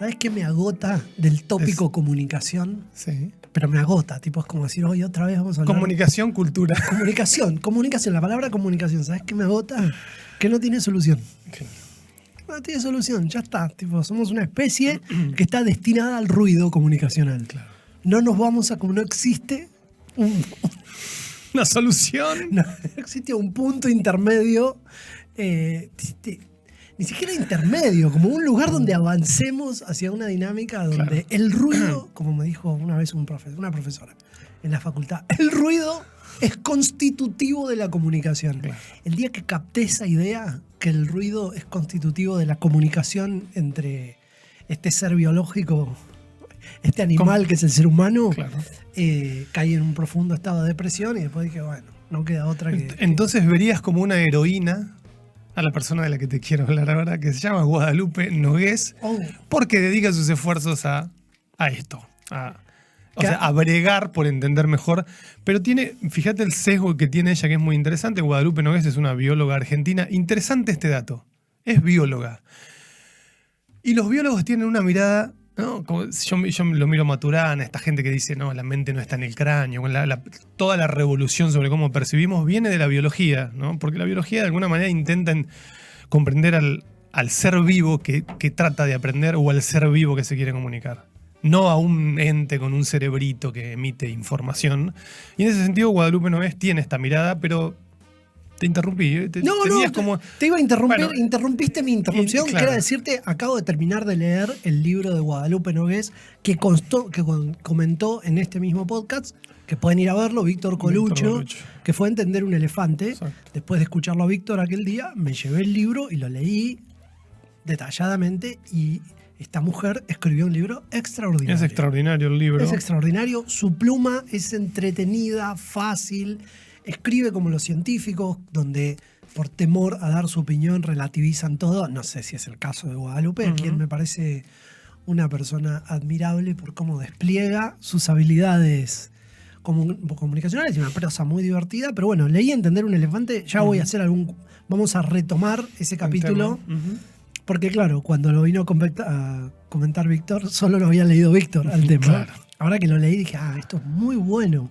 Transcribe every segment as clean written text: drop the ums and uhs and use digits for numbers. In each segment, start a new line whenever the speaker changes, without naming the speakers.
¿Sabes qué me agota del tópico comunicación?
Sí.
Pero me agota, tipo, es como decir, hoy otra vez vamos a hablar.
Comunicación, cultura.
Comunicación, la palabra comunicación, ¿sabes qué me agota? Que no tiene solución. No tiene solución, ya está. Tipo, somos una especie que está destinada al ruido comunicacional.
Claro.
No nos vamos a, como no existe
¿Una solución?
no existe un punto intermedio, ni siquiera intermedio, como un lugar donde avancemos hacia una dinámica donde el ruido, como me dijo una vez una profesora en la facultad, el ruido es constitutivo de la comunicación.
Claro.
El día que capté esa idea, que el ruido es constitutivo de la comunicación entre este ser biológico, este animal que es el ser humano,
Claro.
caí en un profundo estado de depresión y después dije, bueno, no queda otra que...
Entonces verías como una heroína a la persona de la que te quiero hablar ahora, que se llama Guadalupe Nogués, porque dedica sus esfuerzos a esto, a bregar por entender mejor. Pero fíjate el sesgo que tiene ella, que es muy interesante. Guadalupe Nogués es una bióloga argentina. Interesante este dato. Es bióloga. Y los biólogos tienen una mirada, ¿no? Como yo lo miro a Maturana, esta gente que dice, no, la mente no está en el cráneo. Toda la revolución sobre cómo percibimos viene de la biología, ¿no? Porque la biología de alguna manera intenta comprender al ser vivo que trata de aprender o al ser vivo que se quiere comunicar. No a un ente con un cerebrito que emite información. Y en ese sentido Guadalupe Nogués tiene esta mirada, pero te interrumpí.
Te iba a interrumpir. Bueno, interrumpiste mi interrupción, claro. Que era decirte, acabo de terminar de leer el libro de Guadalupe Nogués que comentó en este mismo podcast, que pueden ir a verlo, Víctor Coluccio, que fue Entender un elefante. Exacto. Después de escucharlo a Víctor aquel día, me llevé el libro y lo leí detalladamente y... Esta mujer escribió un libro extraordinario.
Es extraordinario el libro.
Es extraordinario. Su pluma es entretenida, fácil. Escribe como los científicos, donde por temor a dar su opinión relativizan todo. No sé si es el caso de Guadalupe, quien me parece una persona admirable por cómo despliega sus habilidades comunicacionales. Y una prosa muy divertida. Pero bueno, leí Entender un elefante. Ya voy a hacer vamos a retomar ese capítulo. Porque claro, cuando lo vino a comentar Víctor, solo lo había leído Víctor al tema. Claro. Ahora que lo leí dije, esto es muy bueno.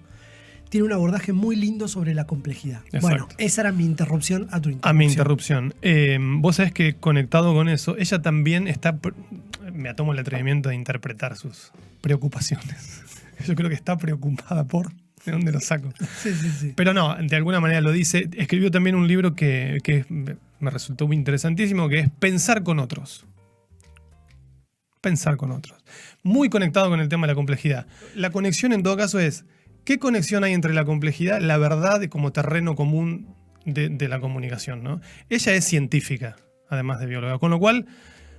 Tiene un abordaje muy lindo sobre la complejidad. Exacto. Bueno, esa era mi interrupción a tu interrupción.
A mi interrupción. Vos sabés que conectado con eso, ella también me tomo el atrevimiento de interpretar sus preocupaciones. Yo creo que está preocupada por... ¿De dónde lo saco?
Sí.
Pero no, de alguna manera lo dice. Escribió también un libro que me resultó muy interesantísimo, que es Pensar con otros. Pensar con otros. Muy conectado con el tema de la complejidad. La conexión en todo caso es, ¿qué conexión hay entre la complejidad, la verdad como terreno común de la comunicación, ¿no? Ella es científica, además de bióloga, con lo cual,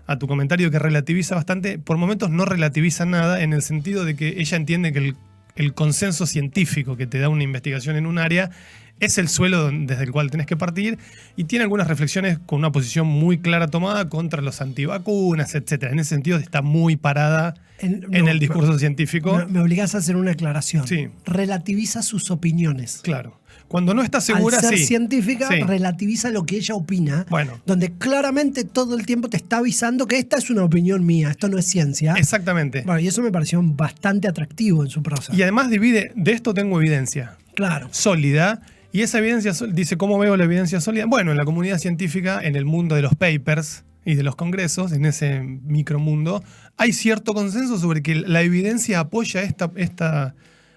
a tu comentario que relativiza bastante, por momentos no relativiza nada en el sentido de que ella entiende que el consenso científico que te da una investigación en un área es el suelo desde el cual tenés que partir, y tiene algunas reflexiones con una posición muy clara tomada contra los antivacunas, etc. En ese sentido está muy parada en el discurso científico.
Me obligás a hacer una aclaración.
Sí.
Relativiza sus opiniones.
Claro. Cuando no está segura,
al ser
sí.
científica, relativiza lo que ella opina, donde claramente todo el tiempo te está avisando que esta es una opinión mía, esto no es ciencia.
Exactamente.
Bueno, y eso me pareció bastante atractivo en su prosa.
Y además divide, de esto tengo evidencia.
Claro.
Sólida. Y esa evidencia, dice, ¿cómo veo la evidencia sólida? Bueno, en la comunidad científica, en el mundo de los papers y de los congresos, en ese micromundo, hay cierto consenso sobre que la evidencia apoya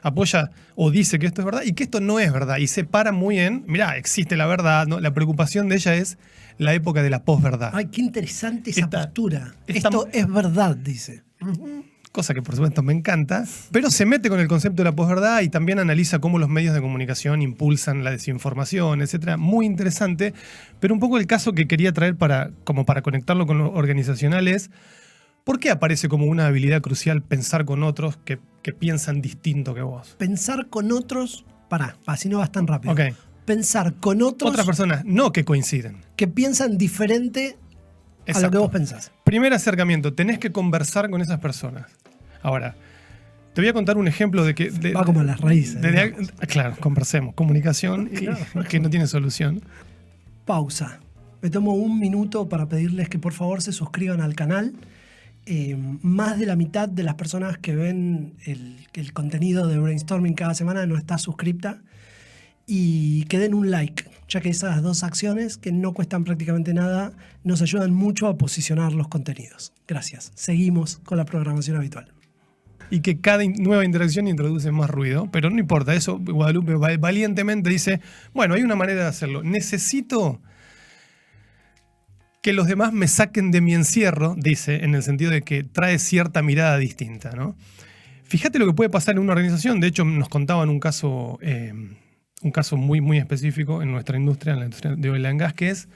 apoya o dice que esto es verdad y que esto no es verdad. Y se para muy mirá, existe la verdad, ¿no? La preocupación de ella es la época de la posverdad.
Ay, qué interesante esa postura. Esto es verdad, dice.
Cosa que por supuesto me encanta, pero se mete con el concepto de la posverdad y también analiza cómo los medios de comunicación impulsan la desinformación, etc. Muy interesante, pero un poco el caso que quería traer para conectarlo con lo organizacional es, ¿por qué aparece como una habilidad crucial pensar con otros que piensan distinto que vos?
Pensar con otros, así no vas tan rápido.
Okay.
Pensar con otras
personas, no que coinciden.
Que piensan diferente a lo que vos pensás.
Primer acercamiento, tenés que conversar con esas personas. Ahora, te voy a contar un ejemplo de que...
Va como a las raíces.
Claro, conversemos. Comunicación que no tiene solución.
Pausa. Me tomo un minuto para pedirles que por favor se suscriban al canal más de la mitad de las personas que ven el contenido de Brainstorming cada semana no está suscripta, y que den un like, ya que esas dos acciones, que no cuestan prácticamente nada, nos ayudan mucho a posicionar los contenidos. Gracias. Seguimos con la programación habitual.
Y que cada nueva interacción introduce más ruido, pero no importa, eso Guadalupe valientemente dice, bueno, hay una manera de hacerlo. Necesito que los demás me saquen de mi encierro, dice, en el sentido de que trae cierta mirada distinta, ¿no? Fíjate lo que puede pasar en una organización. De hecho, nos contaban un caso muy, muy específico en nuestra industria, en la industria de oil and gas, que es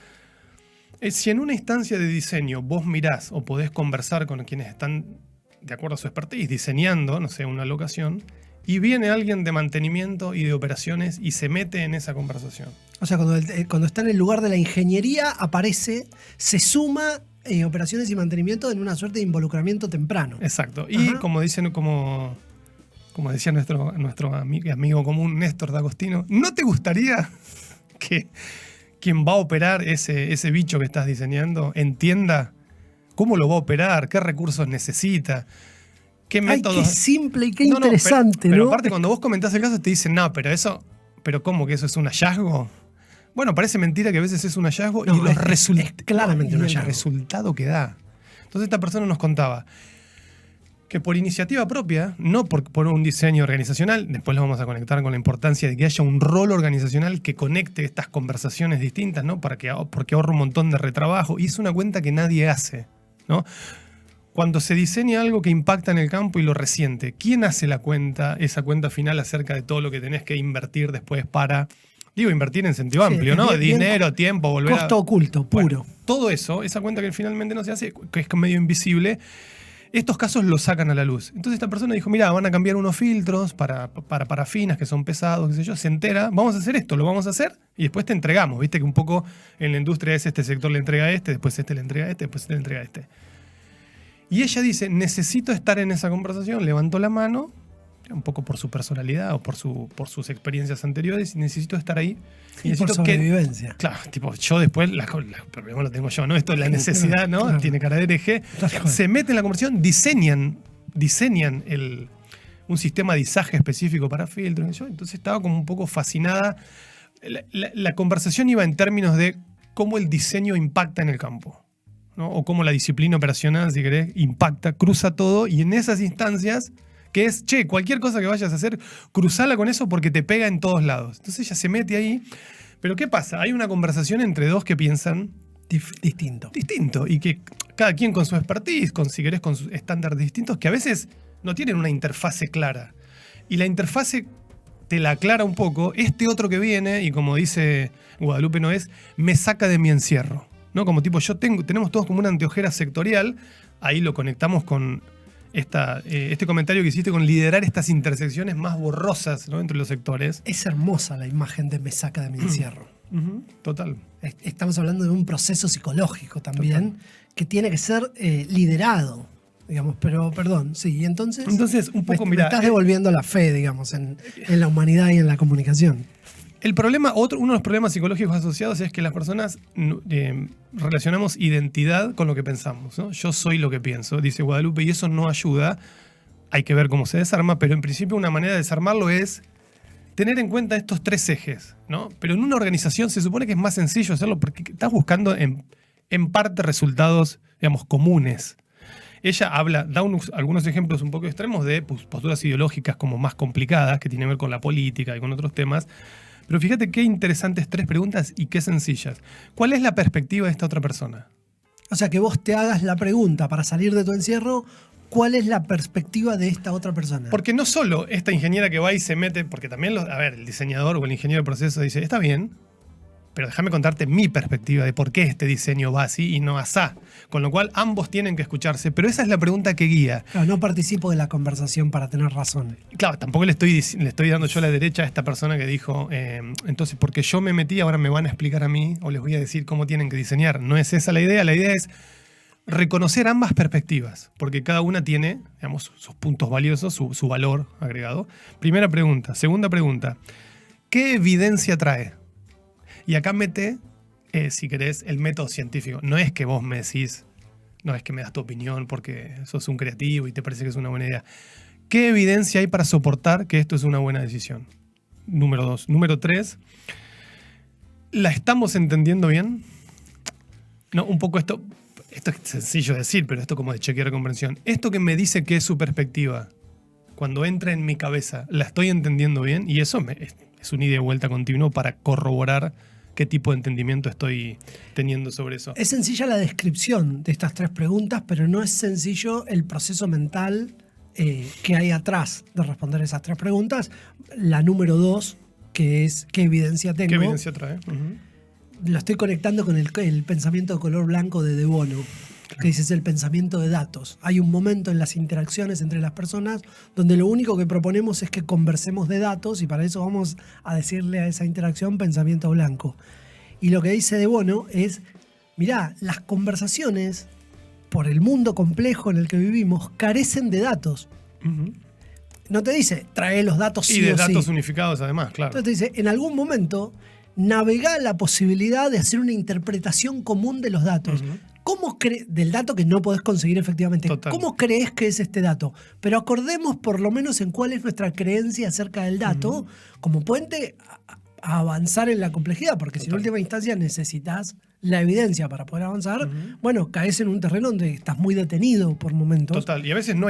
si en una instancia de diseño vos mirás o podés conversar con quienes están de acuerdo a su expertise, diseñando, no sé, una locación, y viene alguien de mantenimiento y de operaciones y se mete en esa conversación.
O sea, cuando está en el lugar de la ingeniería, aparece, se suma operaciones y mantenimiento en una suerte de involucramiento temprano.
Exacto. Y como dicen, como decía nuestro amigo común Néstor D'Agostino, ¿no te gustaría que quien va a operar ese bicho que estás diseñando entienda cómo lo va a operar, qué recursos necesita, qué métodos?
Qué simple y qué interesante, ¿no?
Pero aparte, cuando vos comentás el caso, te dicen, no, pero ¿cómo que eso es un hallazgo? Bueno, parece mentira que a veces es un hallazgo y los resultados.
Claramente un hallazgo.
El resultado que da. Entonces, esta persona nos contaba que por iniciativa propia, no por un diseño organizacional, después lo vamos a conectar con la importancia de que haya un rol organizacional que conecte estas conversaciones distintas, ¿no? Porque ahorra un montón de retrabajo. Y es una cuenta que nadie hace, ¿no? Cuando se diseña algo que impacta en el campo y lo resiente, ¿quién hace esa cuenta final acerca de todo lo que tenés que invertir después para, invertir en sentido amplio, ¿no? Dinero, tiempo, volver
costo oculto, puro.
Bueno, todo eso, esa cuenta que finalmente no se hace, que es medio invisible, estos casos los sacan a la luz. Entonces esta persona dijo, mira, van a cambiar unos filtros para parafinas que son pesados, qué sé yo, se entera, vamos a hacer esto, lo vamos a hacer y después te entregamos. Viste que un poco en la industria es este sector le entrega a este, después este le entrega a este, después este le entrega a este. Y ella dice, necesito estar en esa conversación, levantó la mano, un poco por su personalidad o por sus experiencias anteriores, y necesito estar ahí.
Y por sobrevivencia.
Claro, tipo, yo después, el problema lo tengo yo, ¿no? Esto es la necesidad, ¿no? Claro. Tiene cara de hereje. Se mete en la conversación, diseñan un sistema de izaje específico para filtros. Entonces estaba como un poco fascinada. La conversación iba en términos de cómo el diseño impacta en el campo, ¿no? O cómo la disciplina operacional, si querés, impacta, cruza todo, y en esas instancias, que es, cualquier cosa que vayas a hacer, cruzala con eso porque te pega en todos lados. Entonces ella se mete ahí, pero ¿qué pasa? Hay una conversación entre dos que piensan
distinto,
y que cada quien con su expertise, si querés, con sus estándares distintos, que a veces no tienen una interfase clara. Y la interfase te la aclara un poco este otro que viene, y como dice Guadalupe Noés, me saca de mi encierro, ¿no? Como tipo, tenemos todos como una anteojera sectorial, ahí lo conectamos con este comentario que hiciste con liderar estas intersecciones más borrosas, ¿no? Entre los sectores.
Es hermosa la imagen de me saca de mi encierro.
Total.
Estamos hablando de un proceso psicológico también, que tiene que ser liderado, digamos, pero perdón, sí, entonces
un poco,
me estás devolviendo la fe, digamos, en la humanidad y en la comunicación.
El problema, uno de los problemas psicológicos asociados es que las personas relacionamos identidad con lo que pensamos, ¿no? Yo soy lo que pienso, dice Guadalupe, y eso no ayuda. Hay que ver cómo se desarma, pero en principio una manera de desarmarlo es tener en cuenta estos tres ejes, ¿no? Pero en una organización se supone que es más sencillo hacerlo porque estás buscando en parte resultados, digamos, comunes. Ella da algunos ejemplos un poco extremos de posturas ideológicas como más complicadas, que tienen que ver con la política y con otros temas. Pero fíjate qué interesantes tres preguntas y qué sencillas. ¿Cuál es la perspectiva de esta otra persona?
O sea, que vos te hagas la pregunta para salir de tu encierro, ¿cuál es la perspectiva de esta otra persona?
Porque no solo esta ingeniera que va y se mete, porque también el diseñador o el ingeniero de proceso dice, está bien, pero déjame contarte mi perspectiva de por qué este diseño va así y no asá. Con lo cual ambos tienen que escucharse, pero esa es la pregunta que guía.
Claro, no participo de la conversación para tener razón.
Claro, tampoco le estoy dando yo la derecha a esta persona que dijo, entonces porque yo me metí, ahora me van a explicar a mí o les voy a decir cómo tienen que diseñar. No es esa la idea es reconocer ambas perspectivas, porque cada una tiene, digamos, sus puntos valiosos, su valor agregado. Primera pregunta. Segunda pregunta, ¿qué evidencia trae? Y acá mete, si querés, el método científico. No es que vos me decís, no es que me das tu opinión porque sos un creativo y te parece que es una buena idea. ¿Qué evidencia hay para soportar que esto es una buena decisión? Número 2. Número 3, ¿la estamos entendiendo bien? No, un poco esto es sencillo de decir, pero esto como de chequear comprensión. Esto que me dice que es su perspectiva, cuando entra en mi cabeza, ¿la estoy entendiendo bien? Y eso es un ida y vuelta continuo para corroborar qué tipo de entendimiento estoy teniendo sobre eso.
Es sencilla la descripción de estas 3 preguntas, pero no es sencillo el proceso mental que hay atrás de responder esas 3 preguntas. La número 2, que es ¿qué evidencia tengo?
¿Qué evidencia trae?
Lo estoy conectando con el pensamiento de color blanco de De Bono, que dice es el pensamiento de datos. Hay un momento en las interacciones entre las personas donde lo único que proponemos es que conversemos de datos y para eso vamos a decirle a esa interacción pensamiento blanco. Y lo que dice De Bono es, mirá, las conversaciones por el mundo complejo en el que vivimos carecen de datos. No te dice, trae los datos sí o sí.
Y de datos unificados además, claro.
Entonces te dice, en algún momento navega la posibilidad de hacer una interpretación común de los datos. Del dato que no podés conseguir efectivamente.
Total.
¿Cómo crees que es este dato? Pero acordemos por lo menos en cuál es nuestra creencia acerca del dato como puente a avanzar en la complejidad, porque si en última instancia necesitas la evidencia para poder avanzar, bueno, caes en un terreno donde estás muy detenido por momentos.
Total, y a veces no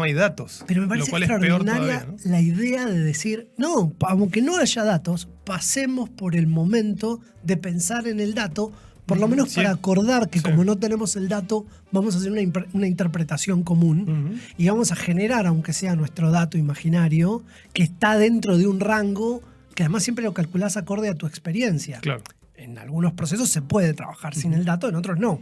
hay datos.
Pero me parece
lo cual es peor
extraordinaria
todavía, ¿no?
la idea de decir, no, aunque no haya datos, pasemos por el momento de pensar en el dato, por lo menos para acordar que como no tenemos el dato, vamos a hacer una interpretación común y vamos a generar, aunque sea nuestro dato imaginario, que está dentro de un rango que además siempre lo calculás acorde a tu experiencia.
Claro.
En algunos procesos se puede trabajar sin el dato, en otros no,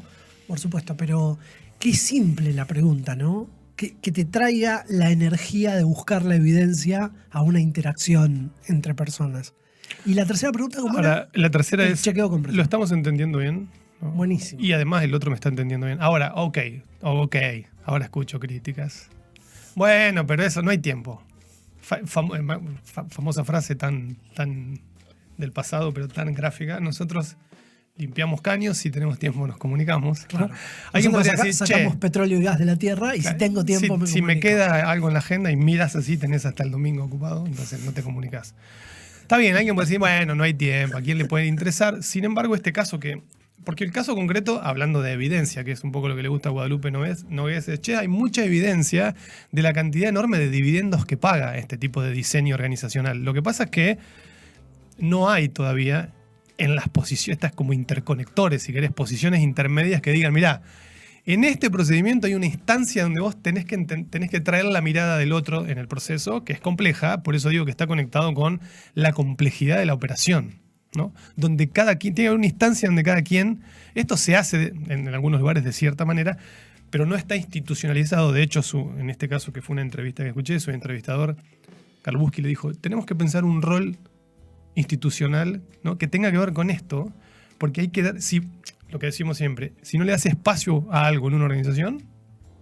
por supuesto. Pero qué simple la pregunta, ¿no? Que te traiga la energía de buscar la evidencia a una interacción entre personas. Y la tercera pregunta, ¿cómo era?
La tercera es,
chequeo comprensivo.
¿lo estamos entendiendo bien? ¿No?
Buenísimo.
Y además el otro me está entendiendo bien. Ahora, ok, ahora escucho críticas. Bueno, pero eso, no hay tiempo. Famosa frase tan del pasado, pero tan gráfica. Nosotros limpiamos caños, si tenemos tiempo nos comunicamos.
Claro.
Alguien podría decir,
sacamos petróleo y gas de la tierra y si tengo tiempo
si me queda algo en la agenda y miras así, tenés hasta el domingo ocupado, entonces no te comunicas. Está bien, alguien puede decir, bueno, no hay tiempo, ¿a quién le puede interesar? Sin embargo, este caso porque el caso concreto, hablando de evidencia, que es un poco lo que le gusta a Guadalupe Nogués, es, hay mucha evidencia de la cantidad enorme de dividendos que paga este tipo de diseño organizacional. Lo que pasa es que no hay todavía en las posiciones, estas como interconectores, si querés, posiciones intermedias que digan, mirá, en este procedimiento hay una instancia donde vos tenés que traer la mirada del otro en el proceso, que es compleja, por eso digo que está conectado con la complejidad de la operación, ¿no? Donde cada quien tiene una instancia donde cada quien, esto se hace en algunos lugares de cierta manera, pero no está institucionalizado. De hecho, en este caso que fue una entrevista que escuché, su entrevistador, Carl Busky, le dijo, tenemos que pensar un rol institucional, ¿no? Que tenga que ver con esto, porque hay que dar, lo que decimos siempre, si no le das espacio a algo en una organización,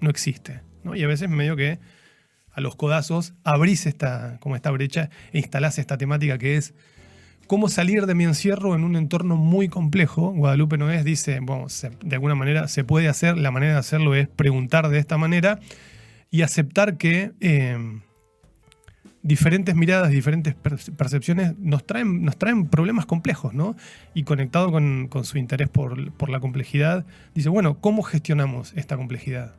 no existe, ¿no? Y a veces medio que a los codazos abrís esta brecha e instalás esta temática que es cómo salir de mi encierro en un entorno muy complejo. Guadalupe Nogués dice, bueno, de alguna manera se puede hacer, la manera de hacerlo es preguntar de esta manera y aceptar que diferentes miradas, diferentes percepciones nos traen problemas complejos, ¿no? Y conectado con su interés por la complejidad, dice, bueno, ¿cómo gestionamos esta complejidad?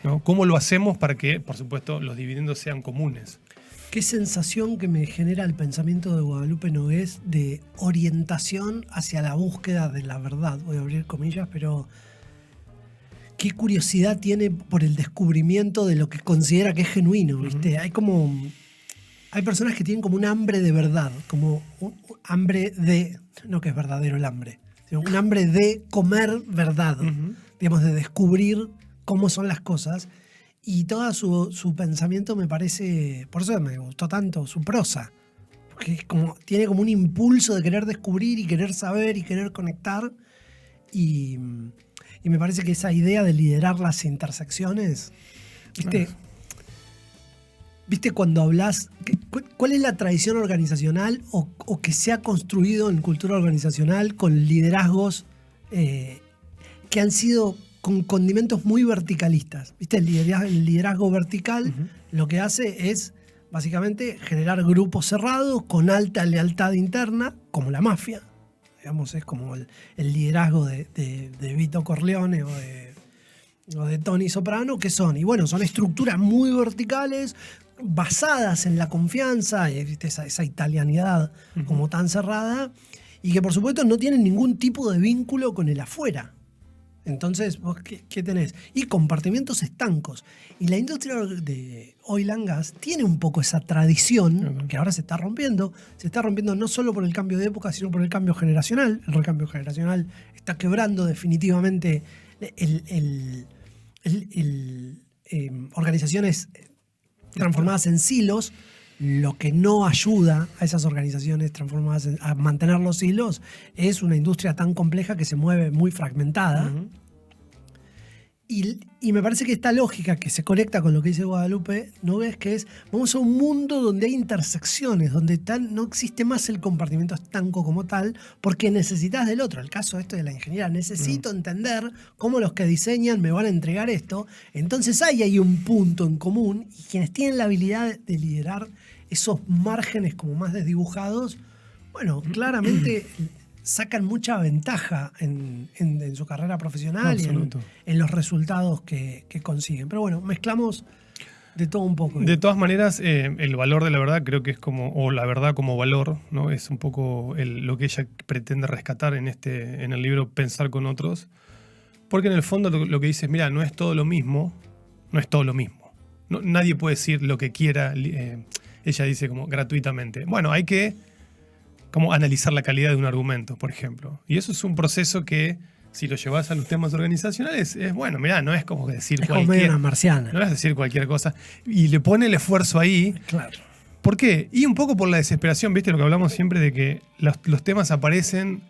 ¿No? ¿Cómo lo hacemos para que, por supuesto, los dividendos sean comunes?
Qué sensación que me genera el pensamiento de Guadalupe Nogués de orientación hacia la búsqueda de la verdad. Voy a abrir comillas, pero qué curiosidad tiene por el descubrimiento de lo que considera que es genuino, ¿viste? Hay personas que tienen como un hambre de verdad, como un hambre de, no que es verdadero el hambre, sino un hambre de comer verdad, digamos, de descubrir cómo son las cosas. Y todo su pensamiento me parece, por eso me gustó tanto su prosa, porque tiene como un impulso de querer descubrir y querer saber y querer conectar. Y me parece que esa idea de liderar las intersecciones, ¿viste? ¿Viste cuando hablas? ¿Cuál es la tradición organizacional o que se ha construido en cultura organizacional con liderazgos que han sido con condimentos muy verticalistas. ¿Viste? El liderazgo vertical lo que hace es básicamente generar grupos cerrados con alta lealtad interna, como la mafia. Digamos, es como el liderazgo de Vito Corleone o de Tony Soprano, que son, y bueno, son estructuras muy verticales, basadas en la confianza, ¿viste? Esa italianidad como tan cerrada, y que por supuesto no tienen ningún tipo de vínculo con el afuera. Entonces, ¿vos qué tenés? Y compartimientos estancos. Y la industria de oil and gas tiene un poco esa tradición que ahora se está rompiendo. Se está rompiendo no solo por el cambio de época, sino por el cambio generacional. El recambio generacional está quebrando definitivamente organizaciones transformadas en silos. Lo que no ayuda a esas organizaciones transformadas a mantener los hilos es una industria tan compleja que se mueve muy fragmentada. Y me parece que esta lógica que se conecta con lo que dice Guadalupe, ¿no ves? Que es, vamos a un mundo donde hay intersecciones, donde no existe más el compartimiento estanco como tal, porque necesitas del otro. El caso de la ingeniera, necesito entender cómo los que diseñan me van a entregar esto. Entonces hay un punto en común, y quienes tienen la habilidad de liderar esos márgenes como más desdibujados, bueno, claramente sacan mucha ventaja en su carrera profesional y en los resultados que consiguen. Pero bueno, mezclamos de todo un poco.
De todas maneras, el valor de la verdad creo que es como, o la verdad como valor, ¿no? Es un poco lo que ella pretende rescatar en el libro Pensar con otros. Porque en el fondo lo que dice es, mira, no es todo lo mismo, no es todo lo mismo. No, nadie puede decir lo que quiera, ella dice como gratuitamente. Bueno, hay que como analizar la calidad de un argumento, por ejemplo. Y eso es un proceso que, si lo llevas a los temas organizacionales, es bueno, mirá, no es como decir cualquier...
una marciana.
No es decir cualquier cosa. Y le pone el esfuerzo ahí.
Claro.
¿Por qué? Y un poco por la desesperación, ¿viste? Lo que hablamos siempre de que los temas aparecen...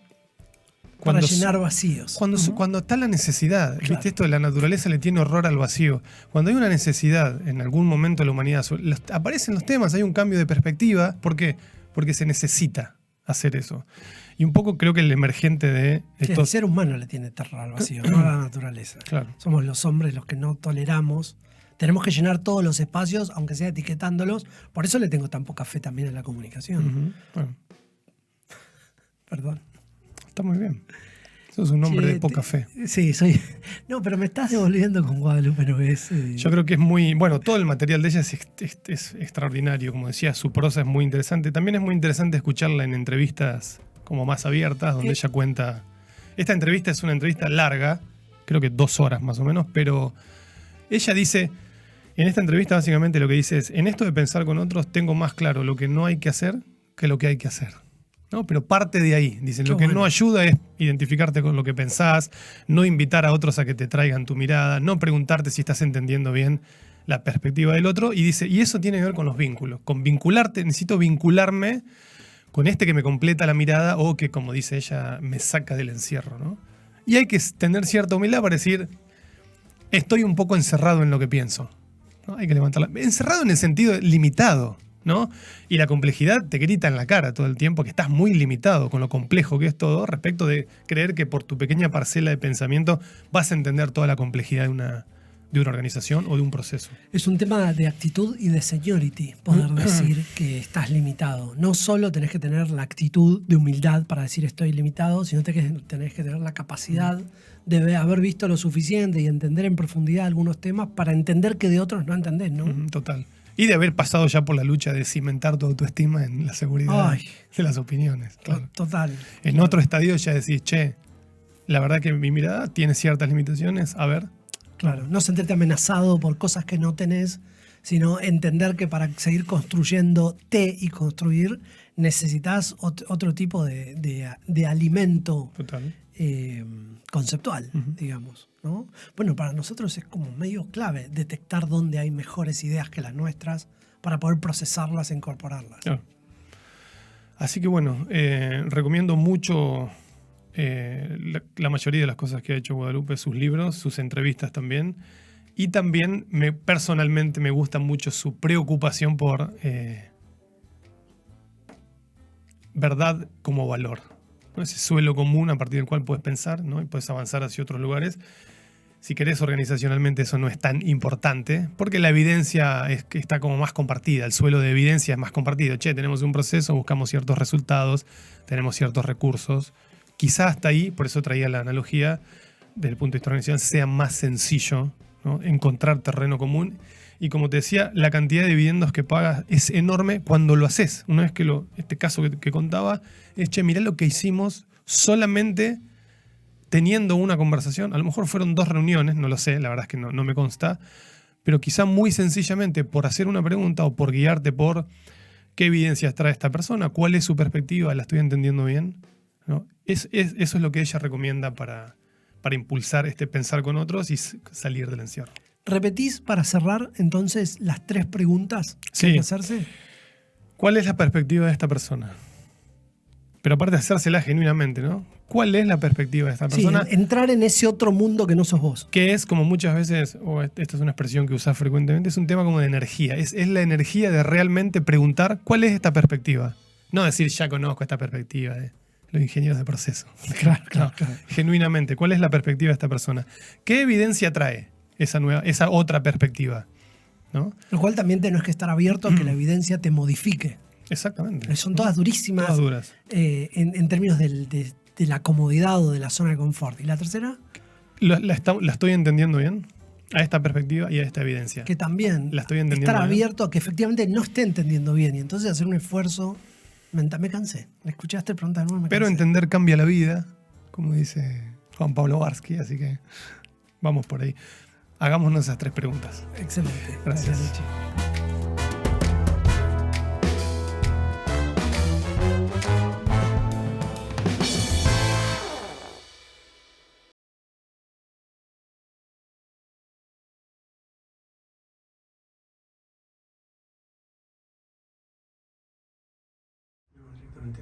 Para llenar vacíos.
Cuando está la necesidad.
Claro.
¿Viste? Esto de la naturaleza le tiene horror al vacío. Cuando hay una necesidad en algún momento de la humanidad, aparecen los temas, hay un cambio de perspectiva. ¿Por qué? Porque se necesita hacer eso. Y un poco creo que el emergente de
el ser humano le tiene terror al vacío, no a la naturaleza.
Claro.
Somos los hombres los que no toleramos. Tenemos que llenar todos los espacios, aunque sea etiquetándolos. Por eso le tengo tan poca fe también en la comunicación.
Bueno.
Perdón.
Está muy bien. Sos un hombre de poca fe.
Sí, soy... No, pero me estás devolviendo con Guadalupe, ¿no ves?
Yo creo que es muy... Bueno, todo el material de ella es extraordinario. Como decía, su prosa es muy interesante. También es muy interesante escucharla en entrevistas como más abiertas, donde ella cuenta... Esta entrevista es una entrevista larga, creo que 2 horas más o menos, pero ella dice... En esta entrevista básicamente lo que dice es, en esto de pensar con otros tengo más claro lo que no hay que hacer que lo que hay que hacer. ¿No? Pero parte de ahí. Dicen, lo que no ayuda es identificarte con lo que pensás, no invitar a otros a que te traigan tu mirada, no preguntarte si estás entendiendo bien la perspectiva del otro. Y dice, y eso tiene que ver con los vínculos. Con vincularte, necesito vincularme con este que me completa la mirada o que, como dice ella, me saca del encierro, ¿no? Y hay que tener cierta humildad para decir, estoy un poco encerrado en lo que pienso, ¿no? Hay que levantarla. Encerrado en el sentido limitado, ¿no? Y la complejidad te grita en la cara todo el tiempo que estás muy limitado con lo complejo que es todo respecto de creer que por tu pequeña parcela de pensamiento vas a entender toda la complejidad de una organización o de un proceso.
Es un tema de actitud y de seniority poder decir que estás limitado. No solo tenés que tener la actitud de humildad para decir estoy limitado, sino que tenés que tener la capacidad de haber visto lo suficiente y entender en profundidad algunos temas para entender que de otros no entendés, ¿no?
Total. Y de haber pasado ya por la lucha de cimentar tu autoestima en la seguridad de las opiniones. Claro.
Total.
En otro estadio ya decís, che, la verdad que mi mirada tiene ciertas limitaciones, a ver.
Claro, no sentirte amenazado por cosas que no tenés, sino entender que para seguir construyéndote y construir necesitas otro tipo de alimento conceptual, digamos, ¿no? Bueno, para nosotros es como medio clave detectar dónde hay mejores ideas que las nuestras para poder procesarlas e incorporarlas.
Claro. Así que bueno, recomiendo mucho la mayoría de las cosas que ha hecho Guadalupe, sus libros, sus entrevistas también. Y también personalmente me gusta mucho su preocupación por verdad como valor, ¿no? Ese suelo común a partir del cual puedes pensar, ¿no? Y puedes avanzar hacia otros lugares. Si querés organizacionalmente eso no es tan importante, porque la evidencia es que está como más compartida, el suelo de evidencia es más compartido. Che, tenemos un proceso, buscamos ciertos resultados, tenemos ciertos recursos. Quizá hasta ahí, por eso traía la analogía, desde el punto de vista organizacional, sea más sencillo, ¿no?, encontrar terreno común. Y como te decía, la cantidad de dividendos que pagas es enorme cuando lo haces. Una vez que este caso que contaba es, che, mirá lo que hicimos solamente teniendo una conversación. A lo mejor fueron 2 reuniones, no lo sé, la verdad es que no me consta, pero quizá muy sencillamente por hacer una pregunta o por guiarte por qué evidencias trae esta persona, cuál es su perspectiva, la estoy entendiendo bien, ¿no? Eso es lo que ella recomienda para impulsar pensar con otros y salir del encierro.
¿Repetís para cerrar entonces las 3 preguntas que hay que hacerse?
¿Cuál es la perspectiva de esta persona? Pero aparte de hacérsela genuinamente, ¿no? ¿Cuál es la perspectiva de esta persona?
Sí, entrar en ese otro mundo que no sos vos.
Que es como muchas veces, esta es una expresión que usás frecuentemente, es un tema como de energía. Es la energía de realmente preguntar cuál es esta perspectiva. No decir, ya conozco esta perspectiva de los ingenieros de proceso. Claro. Genuinamente, ¿cuál es la perspectiva de esta persona? ¿Qué evidencia trae esa otra perspectiva? ¿No?
Lo cual también tenés que estar abierto a que la evidencia te modifique.
Exactamente.
Son todas durísimas.
Todas duras.
En términos de la comodidad o de la zona de confort. ¿Y la tercera?
La estoy entendiendo bien a esta perspectiva y a esta evidencia.
Que también
la estoy entendiendo
estar
bien.
abierto a que efectivamente no esté entendiendo bien y entonces hacer un esfuerzo. Me cansé. ¿Me escuchaste preguntar de nuevo? Me
Pero
cansé.
entender cambia la vida, como dice Juan Pablo Barsky, así que vamos por ahí. Hagámonos esas 3 preguntas.
Excelente.
Gracias.
Lichi.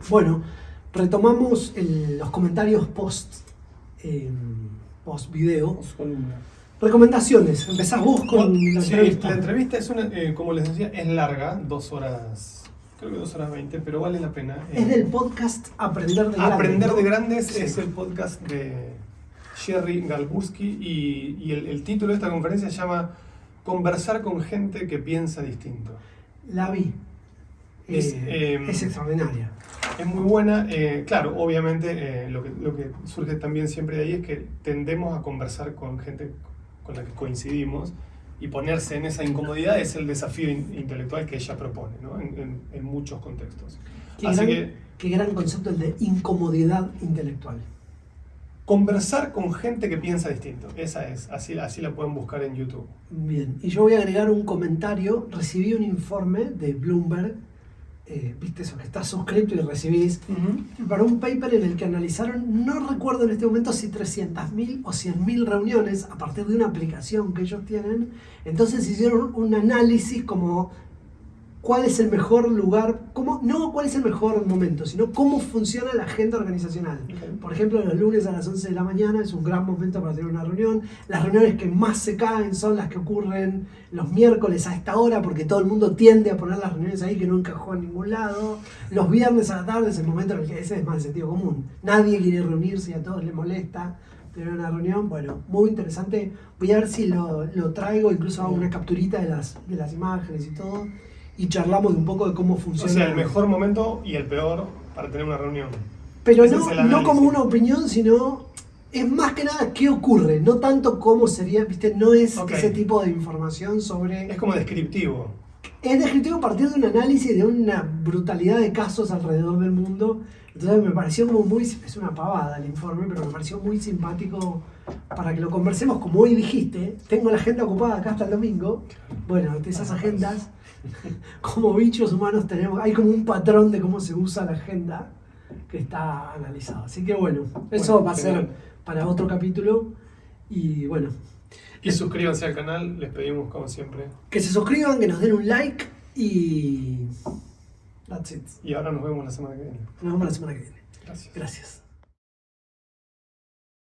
Bueno, retomamos los comentarios post video. Recomendaciones. Empezás vos con la entrevista.
La entrevista es como les decía, es larga, 2 horas, creo que 2 horas 20, pero vale la pena.
Es del podcast Aprender de Grandes.
Aprender de
¿no?
Grandes
Sí.
es el podcast de Jerry Galbuski y el título de esta conferencia se llama Conversar con gente que piensa distinto.
La vi. Es extraordinaria.
Es muy buena. Claro, obviamente lo que surge también siempre de ahí es que tendemos a conversar con gente con la que coincidimos y ponerse en esa incomodidad es el desafío intelectual que ella propone, ¿no? en muchos contextos.
Qué gran concepto el de incomodidad intelectual.
Conversar con gente que piensa distinto. Esa es, así la pueden buscar en YouTube.
Bien, y yo voy a agregar un comentario. Recibí un informe de Bloomberg, viste eso, que estás suscrito y recibís, para un paper en el que analizaron, no recuerdo en este momento si 300.000 o 100.000 reuniones a partir de una aplicación que ellos tienen. Entonces hicieron un análisis como cuál es el mejor lugar, no cuál es el mejor momento, sino cómo funciona la agenda organizacional.
Okay.
Por ejemplo, los lunes a las 11 de la mañana es un gran momento para tener una reunión. Las reuniones que más se caen son las que ocurren los miércoles a esta hora, porque todo el mundo tiende a poner las reuniones ahí que no encajó en ningún lado. Los viernes a la tarde es el momento en el que ese es más de sentido común. Nadie quiere reunirse y a todos les molesta tener una reunión. Bueno, muy interesante. Voy a ver si lo traigo, incluso hago una capturita de las imágenes y todo. Y charlamos un poco de cómo funciona.
O sea, el mejor momento y el peor para tener una reunión.
Pero
Ese es el
no como
análisis.
una opinión, sino es más que nada qué ocurre, no tanto cómo sería, ¿viste? No es ese tipo de información sobre...
Es como descriptivo.
Es descriptivo a partir de un análisis de una brutalidad de casos alrededor del mundo. Entonces me pareció como muy... Es una pavada el informe, pero me pareció muy simpático para que lo conversemos. Como hoy dijiste, tengo la agenda ocupada acá hasta el domingo. Bueno, esas agendas... Como bichos humanos hay como un patrón de cómo se usa la agenda que está analizado. Así que bueno, eso va a ser para otro capítulo. Y bueno.
Y suscríbanse al canal, les pedimos como siempre.
Que se suscriban, que nos den un like y... That's it.
Y ahora nos vemos la semana que viene.
Nos vemos la semana que viene.
Gracias.
Gracias.